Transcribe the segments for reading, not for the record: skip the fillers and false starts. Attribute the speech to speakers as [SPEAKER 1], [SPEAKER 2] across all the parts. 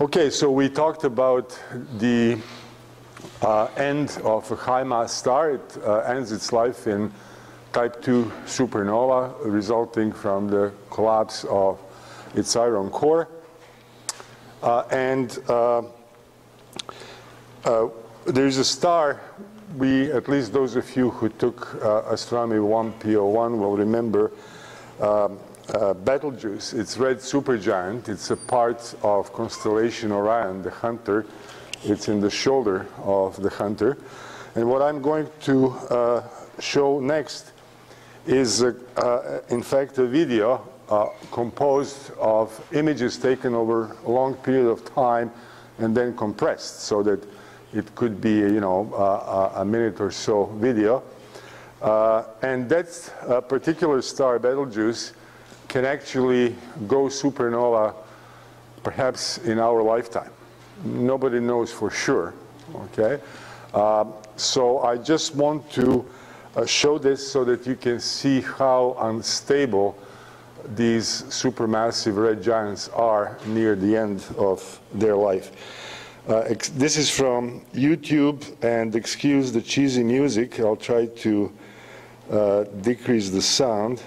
[SPEAKER 1] Okay, so we talked about the end of a high mass star. It ends its life in type 2 supernova, resulting from the collapse of its iron core. There's a star, at least those of you who took astronomy 1P01 will remember Betelgeuse. It's red supergiant. It's a part of constellation Orion, the Hunter. It's in the shoulder of the Hunter. And what I'm going to show next is, in fact, a video composed of images taken over a long period of time and then compressed so that it could be, a minute or so video. And that particular star, Betelgeuse, can actually go supernova perhaps in our lifetime. Nobody knows for sure, okay? So I just want to show this so that you can see how unstable these supermassive red giants are near the end of their life. This is from YouTube, and excuse the cheesy music. I'll try to decrease the sound.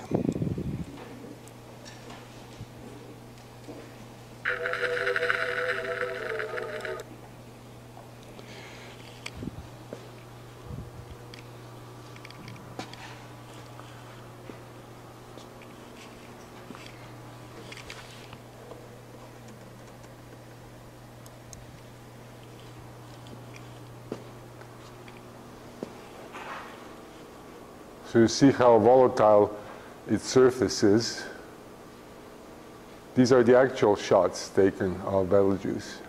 [SPEAKER 1] So you see how volatile its surface is. These are the actual shots taken of Betelgeuse.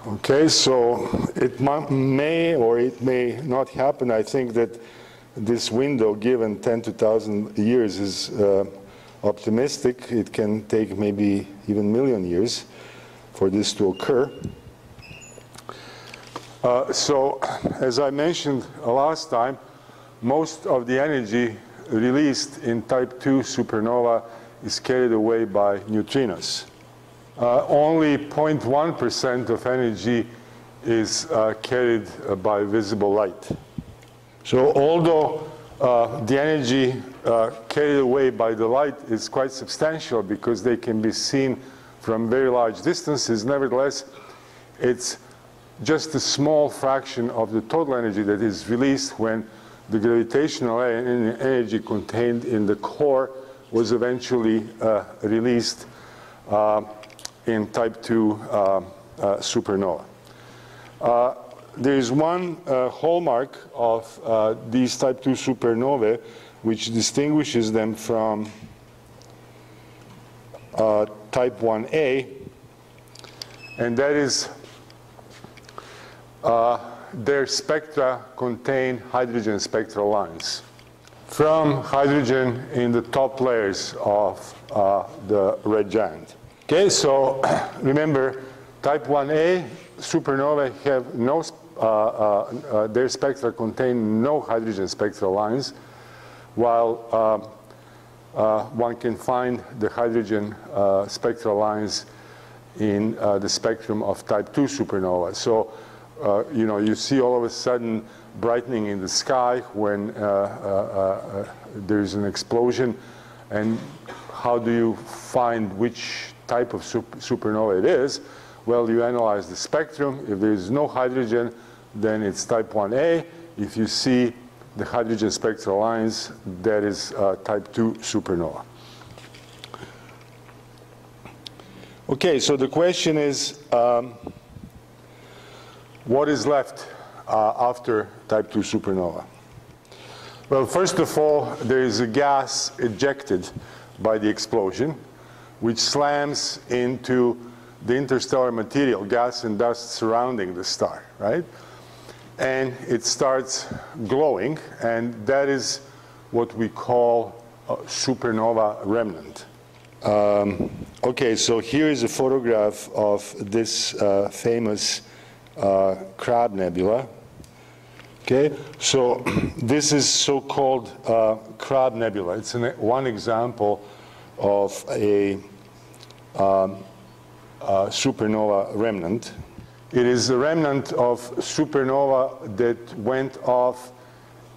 [SPEAKER 1] Okay, so it may or it may not happen. I think that this window, given 10 to 1,000 years, is optimistic. It can take maybe even 1,000,000 years for this to occur. So, as I mentioned last time, most of the energy released in type 2 supernova is carried away by neutrinos. Only 0.1% of energy is carried by visible light. So although the energy carried away by the light is quite substantial because they can be seen from very large distances, nevertheless, it's just a small fraction of the total energy that is released when the gravitational energy contained in the core was eventually released in type 2 supernova. There is one hallmark of these type 2 supernovae which distinguishes them from type 1A, and that is their spectra contain hydrogen spectral lines from hydrogen in the top layers of the red giant. Okay, so remember, type 1A supernovae have no, their spectra contain no hydrogen spectral lines, while one can find the hydrogen spectral lines in the spectrum of type 2 supernova. So, you see all of a sudden brightening in the sky when there's an explosion, and how do you find which type of supernova it is? Well, you analyze the spectrum. If there's no hydrogen, then it's type 1A. If you see the hydrogen spectral lines, that is type 2 supernova. Okay, so the question is, what is left after type 2 supernova? Well, first of all, there is a gas ejected by the explosion, which slams into the interstellar material, gas and dust surrounding the star, right? And it starts glowing, and that is what we call a supernova remnant. Okay, so here is a photograph of this famous Crab Nebula. Okay, so this is so-called Crab Nebula. It's one example of a supernova remnant. It is a remnant of supernova that went off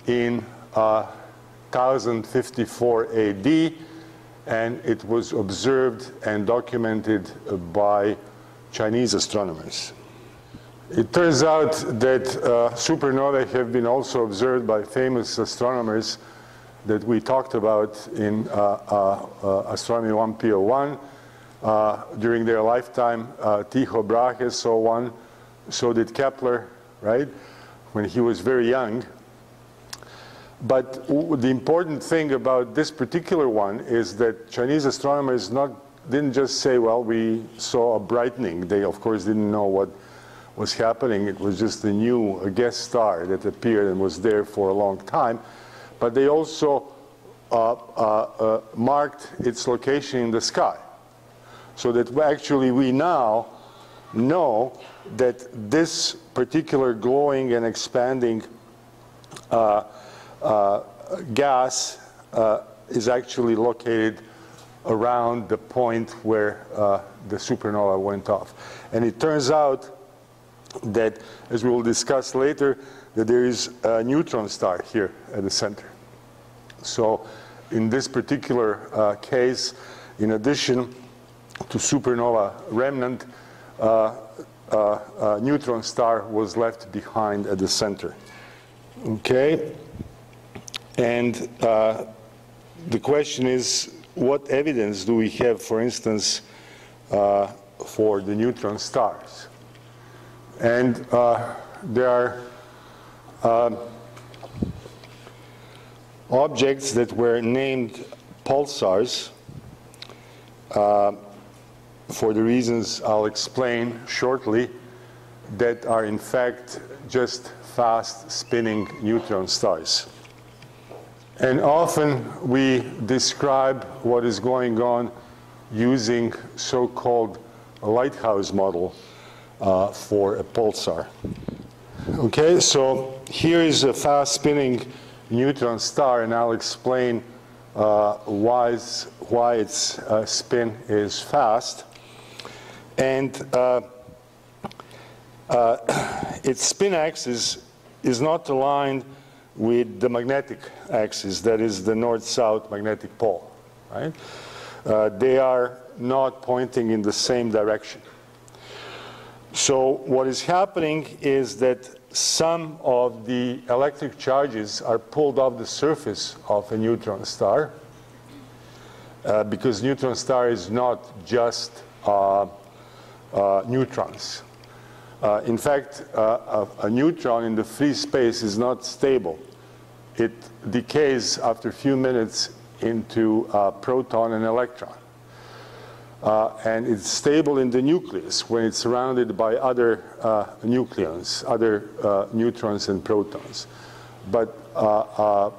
[SPEAKER 1] in 1054 AD, and it was observed and documented by Chinese astronomers. It turns out that supernovae have been also observed by famous astronomers that we talked about in Astronomy 1P01. During their lifetime, Tycho Brahe saw one, so did Kepler, right, when he was very young. But the important thing about this particular one is that Chinese astronomers didn't just say, well, we saw a brightening. They, of course, didn't know what was happening. It was just a guest star that appeared and was there for a long time. But they also marked its location in the sky, so that actually we now know that this particular glowing and expanding gas is actually located around the point where the supernova went off. And it turns out that, as we will discuss later, that there is a neutron star here at the center. So in this particular case, in addition to supernova remnant, a neutron star was left behind at the center. Okay? And the question is, what evidence do we have, for instance, for the neutron stars? And there are objects that were named pulsars for the reasons I'll explain shortly, that are in fact just fast spinning neutron stars. And often we describe what is going on using so-called lighthouse model for a pulsar. Okay, so here is a fast spinning neutron star, and I'll explain why its spin is fast. And its spin axis is not aligned with the magnetic axis, that is the north-south magnetic pole, right? They are not pointing in the same direction. So what is happening is that some of the electric charges are pulled off the surface of a neutron star, because neutron star is not just neutrons. In fact, a neutron in the free space is not stable. It decays after a few minutes into a proton and electron. And it's stable in the nucleus when it's surrounded by other nucleons, other neutrons and protons. But a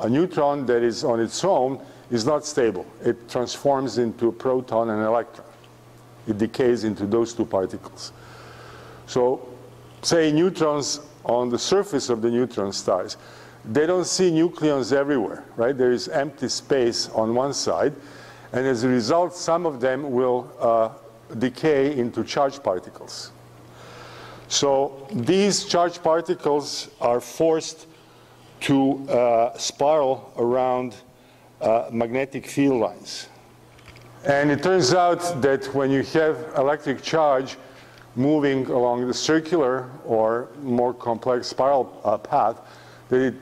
[SPEAKER 1] neutron that is on its own is not stable. It transforms into a proton and electron. It decays into those two particles. So, say neutrons on the surface of the neutron stars, they don't see nucleons everywhere, right? There is empty space on one side, and as a result, some of them will decay into charged particles. So these charged particles are forced to spiral around magnetic field lines. And it turns out that when you have electric charge moving along the circular or more complex spiral path, that it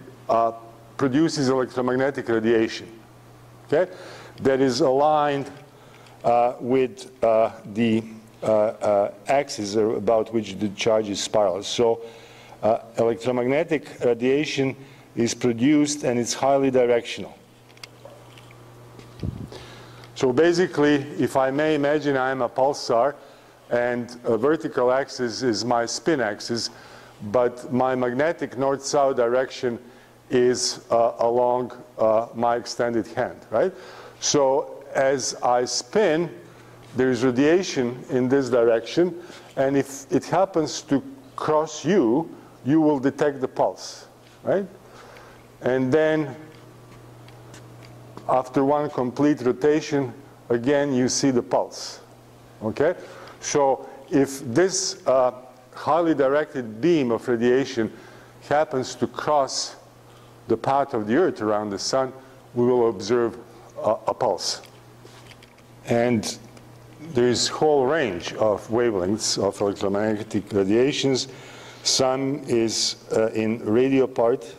[SPEAKER 1] produces electromagnetic radiation, okay? That is aligned with the axis about which the charge spirals. So electromagnetic radiation is produced, and it's highly directional. So basically, if I may imagine, I'm a pulsar, and a vertical axis is my spin axis, but my magnetic north-south direction is along my extended hand, right? So as I spin, there's radiation in this direction, and if it happens to cross you, you will detect the pulse, right? And then after one complete rotation, again, you see the pulse, okay? So if this highly directed beam of radiation happens to cross the path of the Earth around the sun, we will observe a pulse. And there's a whole range of wavelengths of electromagnetic radiations. Some is in radio part,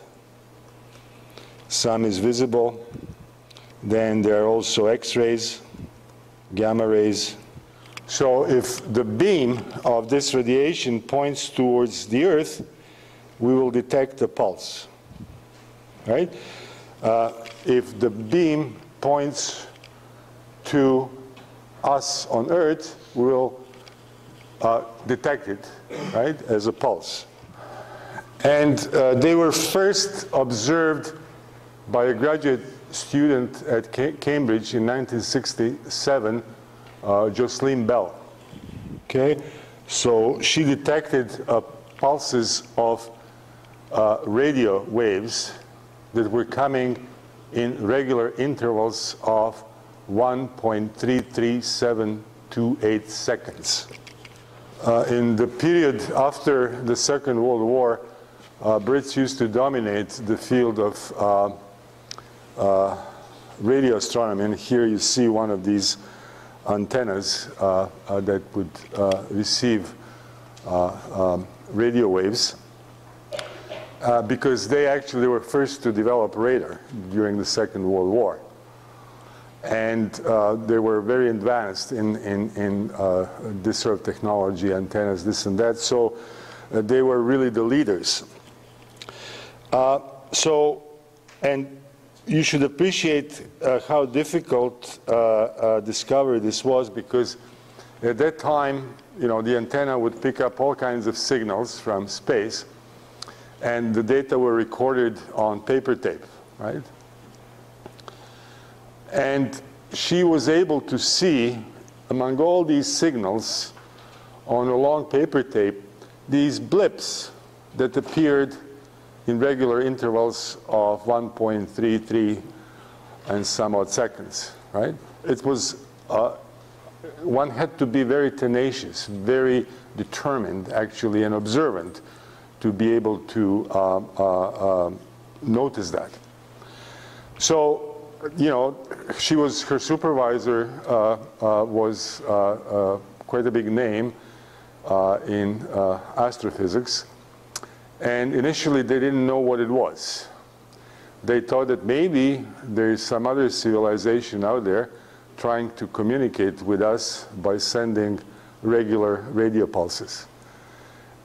[SPEAKER 1] some is visible. Then there are also X-rays, gamma rays. So if the beam of this radiation points towards the Earth, we will detect a pulse, right? If the beam points to us on Earth, we will detect it, right, as a pulse. And they were first observed by a graduate student at Cambridge in 1967, Jocelyn Bell. Okay, so she detected pulses of radio waves that were coming in regular intervals of 1.33728 seconds. In the period after the Second World War, Brits used to dominate the field of radio astronomy, and here you see one of these antennas that would receive radio waves, because they actually were first to develop radar during the Second World War. And they were very advanced in this sort of technology, antennas, this and that, so they were really the leaders. And you should appreciate how difficult discovery this was, because at that time, you know, the antenna would pick up all kinds of signals from space, and the data were recorded on paper tape, right? And she was able to see, among all these signals on a long paper tape, these blips that appeared in regular intervals of 1.33 and some odd seconds, right? It was, one had to be very tenacious, very determined, actually, and observant to be able to notice that. So, you know, her supervisor was quite a big name in astrophysics. And initially, they didn't know what it was. They thought that maybe there's some other civilization out there trying to communicate with us by sending regular radio pulses.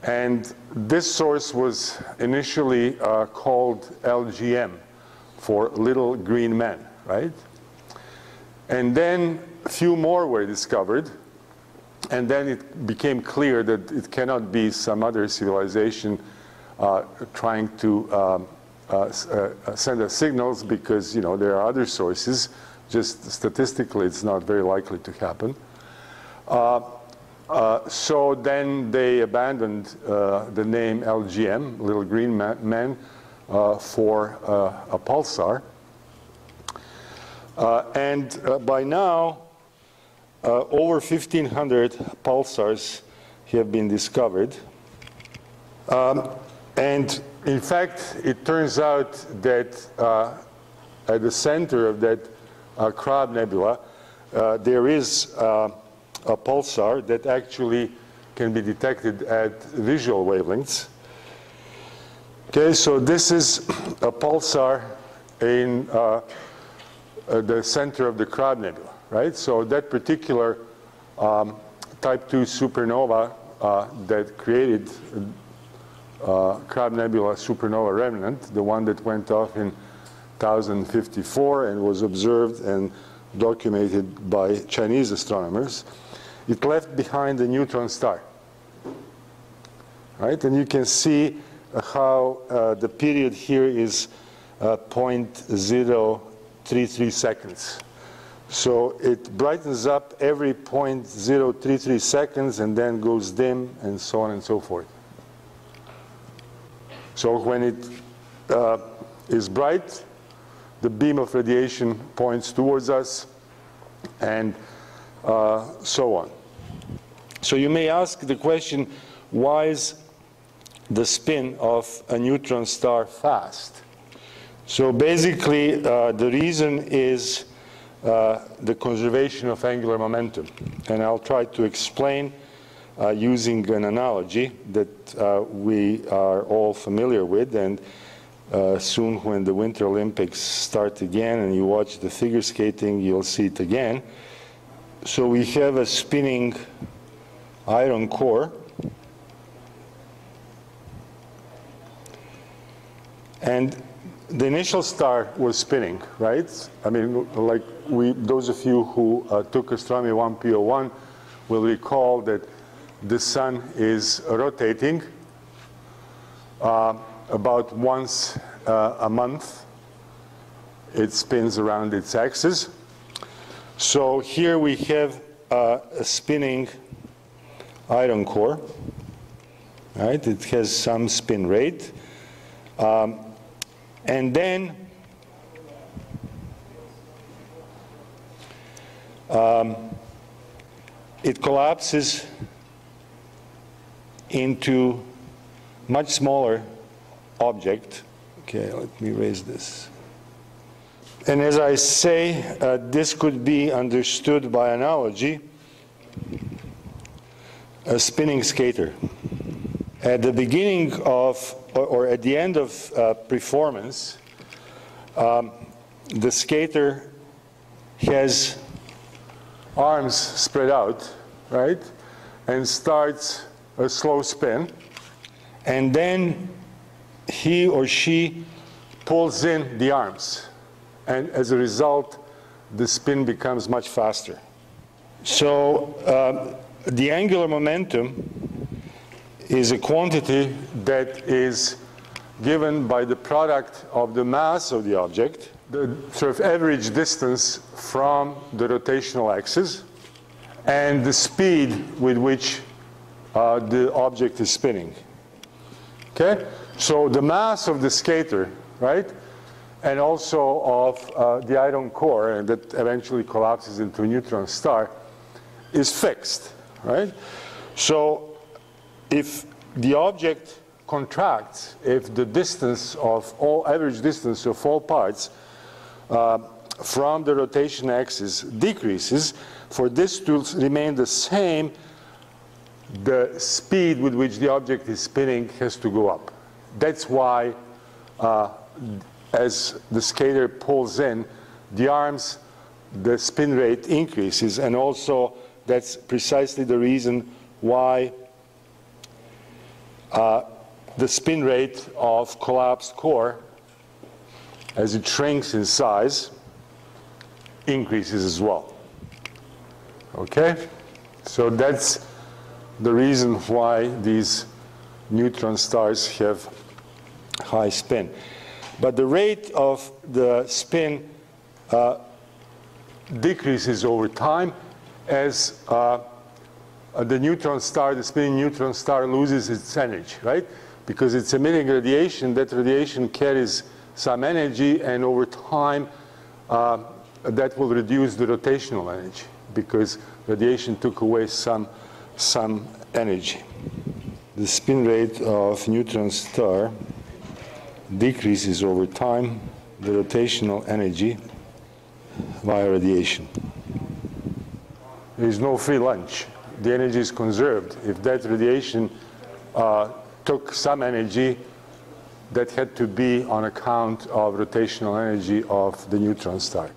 [SPEAKER 1] And this source was initially called LGM, for little green men, right? And then a few more were discovered, and then it became clear that it cannot be some other civilization trying to send us signals, because, you know, there are other sources. Just statistically, it's not very likely to happen. So then they abandoned the name LGM, little green men, for a pulsar. And by now, over 1,500 pulsars have been discovered. And in fact, it turns out that at the center of that Crab Nebula, there is a pulsar that actually can be detected at visual wavelengths. Okay, so this is a pulsar in the center of the Crab Nebula, right? So that particular type 2 supernova that created Crab Nebula Supernovae Remnant, the one that went off in 1054 and was observed and documented by Chinese astronomers. It left behind a neutron star. Right? And you can see how the period here is 0.033 seconds. So it brightens up every 0.033 seconds and then goes dim and so on and so forth. So when it is bright, the beam of radiation points towards us and so on. So you may ask the question, why is the spin of a neutron star fast? So basically, the reason is the conservation of angular momentum. And I'll try to explain using an analogy that we are all familiar with. And soon when the Winter Olympics start again and you watch the figure skating, you'll see it again. So we have a spinning iron core. And the initial star was spinning, right? I mean, like those of you who took astronomy 1P01 will recall that the sun is rotating about once a month. It spins around its axis. So here we have a spinning iron core, right? It has some spin rate. And then it collapses into much smaller object. Okay, let me raise this. And as I say, this could be understood by analogy, a spinning skater. At the beginning of, or at the end of performance, the skater has arms spread out, right? And starts a slow spin. And then he or she pulls in the arms. And as a result, the spin becomes much faster. So the angular momentum is a quantity that is given by the product of the mass of the object, the sort of average distance from the rotational axis, and the speed with which the object is spinning. Okay? So the mass of the skater, right, and also of the iron core, and that eventually collapses into a neutron star, is fixed, right? So if the object contracts, if the distance of all, average distance of all parts from the rotation axis decreases, for this to remain the same, the speed with which the object is spinning has to go up. That's why as the skater pulls in the arms, the spin rate increases, and also that's precisely the reason why the spin rate of collapsed core, as it shrinks in size, increases as well. Okay? So that's the reason why these neutron stars have high spin. But the rate of the spin decreases over time as the neutron star, the spinning neutron star, loses its energy, right? Because it's emitting radiation. That radiation carries some energy, and over time that will reduce the rotational energy because radiation took away some energy. The spin rate of neutron star decreases over time the rotational energy via radiation. There is no free lunch. The energy is conserved. If that radiation took some energy, that had to be on account of rotational energy of the neutron star.